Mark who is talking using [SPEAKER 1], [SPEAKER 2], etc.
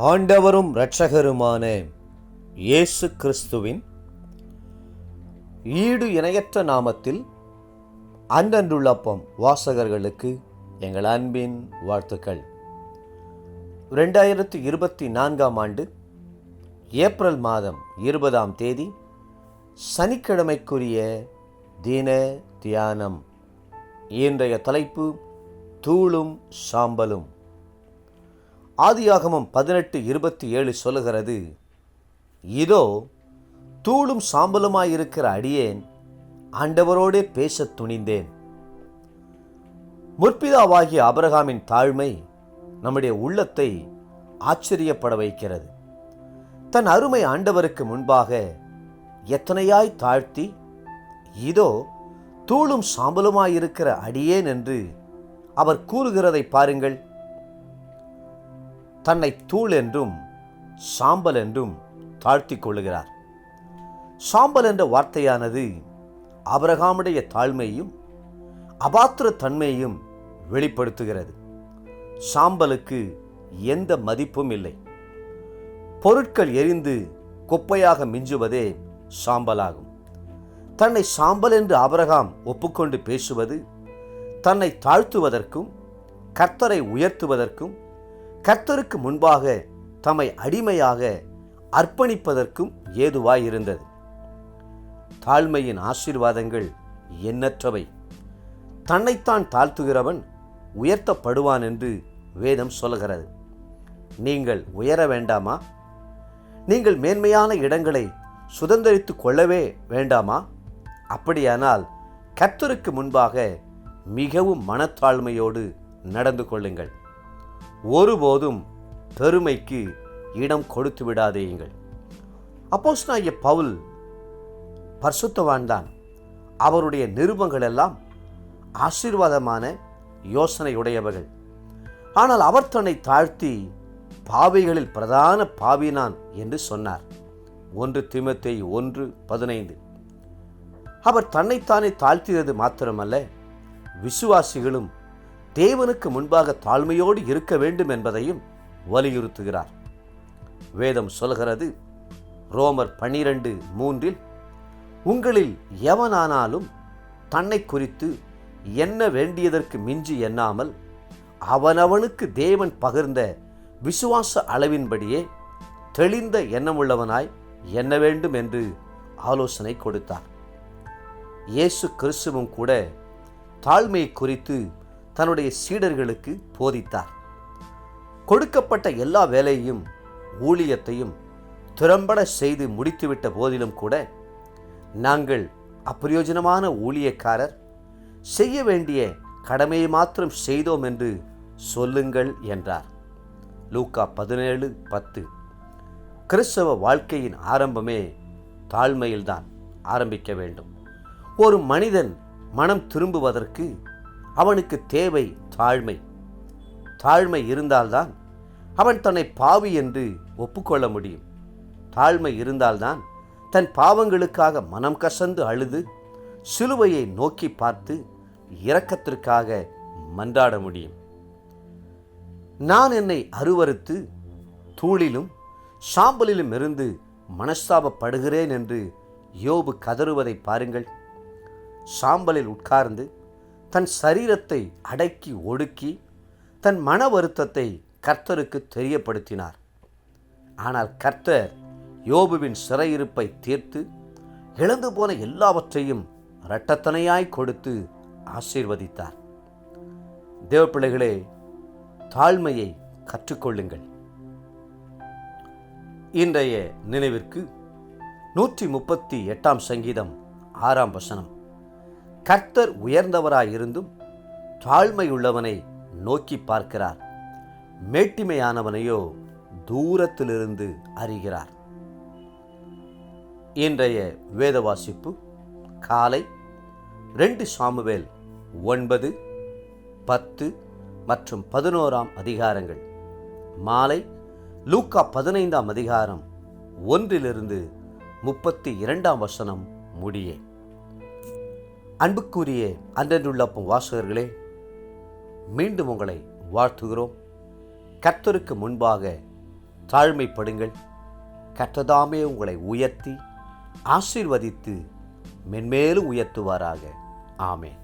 [SPEAKER 1] ஆண்டவரும் இரட்சகருமான இயேசு கிறிஸ்துவின் ஈடு இணையற்ற நாமத்தில் அன்றன்றுள்ளப்பம் வாசகர்களுக்கு எங்கள் அன்பின் வாழ்த்துக்கள். 2024 ஆண்டு ஏப்ரல் மாதம் 20ஆம் தேதி சனிக்கிழமைக்குரிய தின தியானம். இன்றைய தலைப்பு தூளும் சாம்பலும். ஆதியாகமம் 18:27 சொல்லுகிறது, இதோ தூளும் சாம்பலுமாயிருக்கிற அடியேன் ஆண்டவரோடே பேசத் துணிந்தேன். முற்பிதாவாகிய ஆபிரகாமின் தாழ்மை நம்முடைய உள்ளத்தை ஆச்சரியப்பட வைக்கிறது. தன் அருமை ஆண்டவருக்கு முன்பாக எத்தனையாய் தாழ்த்தி, இதோ தூளும் சாம்பலுமாயிருக்கிற அடியேன் என்று அவர் கூறுகிறதை பாருங்கள். தன்னை தூள் என்றும் சாம்பல் என்றும் தாழ்த்தி கொள்ளுகிறார். சாம்பல் என்ற வார்த்தையானது ஆபிரகாமுடைய தாழ்மையும் அபாத்திர தன்மையும் வெளிப்படுத்துகிறது. சாம்பலுக்கு எந்த மதிப்பும் இல்லை. பொருட்கள் எரிந்து குப்பையாக மிஞ்சுவதே சாம்பலாகும். தன்னை சாம்பல் என்று ஆபிரகாம் ஒப்புக்கொண்டு பேசுவது தன்னை தாழ்த்துவதற்கும் கர்த்தரை உயர்த்துவதற்கும் கர்த்தருக்கு முன்பாக தம்மை அடிமையாக அர்ப்பணிப்பதற்கும் ஏதுவாயிருந்தது. தாழ்மையின் ஆசீர்வாதங்கள் எண்ணற்றவை. தன்னைத்தான் தாழ்த்துகிறவன் உயர்த்தப்படுவான் என்று வேதம் சொல்கிறது. நீங்கள் உயர வேண்டாமா? நீங்கள் மேன்மையான இடங்களை சுதந்திரித்து கொள்ளவே வேண்டாமா? அப்படியானால் கர்த்தருக்கு முன்பாக மிகவும் மனத்தாழ்மையோடு நடந்து கொள்ளுங்கள். ஒருபோதும் பெருமைக்கு இடம் கொடுத்து விடாதேயுங்கள். அப்போஸ்தலனாகிய பவுல் பரிசுத்தவான்தான். அவருடைய நிருபங்கள் எல்லாம் ஆசீர்வாதமான யோசனையுடையவர்கள். ஆனால் அவர் தன்னை தாழ்த்தி பாவிகளில் பிரதான பாவி நான் என்று சொன்னார். 1 தீமோத்தேயு 1:15. அவர் தன்னைத்தானே தாழ்த்தியது மாத்திரமல்ல, விசுவாசிகளும் தேவனுக்கு முன்பாக தாழ்மையோடு இருக்க வேண்டும் என்பதையும் வலியுறுத்துகிறார். வேதம் சொல்கிறது, ரோமர் 12:3, உங்களில் எவனானாலும் தன்னை குறித்து எண்ண வேண்டியதற்கு மிஞ்சி எண்ணாமல் அவனவனுக்கு தேவன் பகிர்ந்த விசுவாச அளவின்படியே தெளிந்த எண்ணமுள்ளவனாய் எண்ண வேண்டும் என்று ஆலோசனை கொடுத்தார். இயேசு கிறிஸ்துவும் கூட தாழ்மையை குறித்து தன்னுடைய சீடர்களுக்கு போதித்தார். கொடுக்கப்பட்ட எல்லா வேலையையும் ஊழியத்தையும் திறம்பட செய்து முடித்துவிட்ட போதிலும் கூட, நாங்கள் அப்பிரயோஜனமான ஊழியக்காரர், செய்ய வேண்டிய கடமையை மாத்திரம் செய்தோம் என்று சொல்லுங்கள் என்றார். லூக்கா 17:10. கிறிஸ்தவ வாழ்க்கையின் ஆரம்பமே தாழ்மையில்தான் ஆரம்பிக்க வேண்டும். ஒரு மனிதன் மனம் திரும்புவதற்கு அவனுக்கு தேவை தாழ்மை. தாழ்மை இருந்தால்தான் அவன் தன்னை பாவி என்று ஒப்புக்கொள்ள முடியும். தாழ்மை இருந்தால்தான் தன் பாவங்களுக்காக மனம் கசந்து அழுது சிலுவையை நோக்கி பார்த்து இரக்கத்திற்காக மன்றாட முடியும். நான் என்னை அருவருத்து தூளிலும் சாம்பலிலும் இருந்து மனஸ்தாபப்படுகிறேன் என்று யோபு கதறுவதை பாருங்கள். சாம்பலில் உட்கார்ந்து தன் சரீரத்தை அடக்கி ஒடுக்கி தன் மன வருத்தத்தை கர்த்தருக்கு தெரியப்படுத்தினார். ஆனால் கர்த்தர் யோபுவின் சிறையிருப்பை தீர்த்து இழந்து போன எல்லாவற்றையும் இரட்டத்தனையாய் கொடுத்து ஆசீர்வதித்தார். தேவப்பிள்ளைகளே, தாழ்மையை கற்றுக்கொள்ளுங்கள். இன்றைய நினைவிற்கு 138 சங்கீதம் 6ஆம் வசனம். கர்த்தர் உயர்ந்தவராயிருந்தும் தாழ்மையுள்ளவனை நோக்கி பார்க்கிறார், மேட்டிமையானவனையோ தூரத்திலிருந்து அறிகிறார். இன்றைய வேத வாசிப்பு காலை 2 சாமுவேல் 9, 10 மற்றும் 11ஆம் அதிகாரங்கள். மாலை லூக்கா 15ஆம் அதிகாரம் 1 32ஆம் வசனம் முடியே. அன்புக்குரிய அன்றன்றுள்ளப்பம் வாசகர்களே, மீண்டும் உங்களை வாழ்த்துகிறோம். கர்த்தருக்கு முன்பாக தாழ்மைப்படுங்கள். கர்த்ததாமே உங்களை உயர்த்தி ஆசீர்வதித்து மென்மேலும் உயர்த்துவாராக. ஆமென்.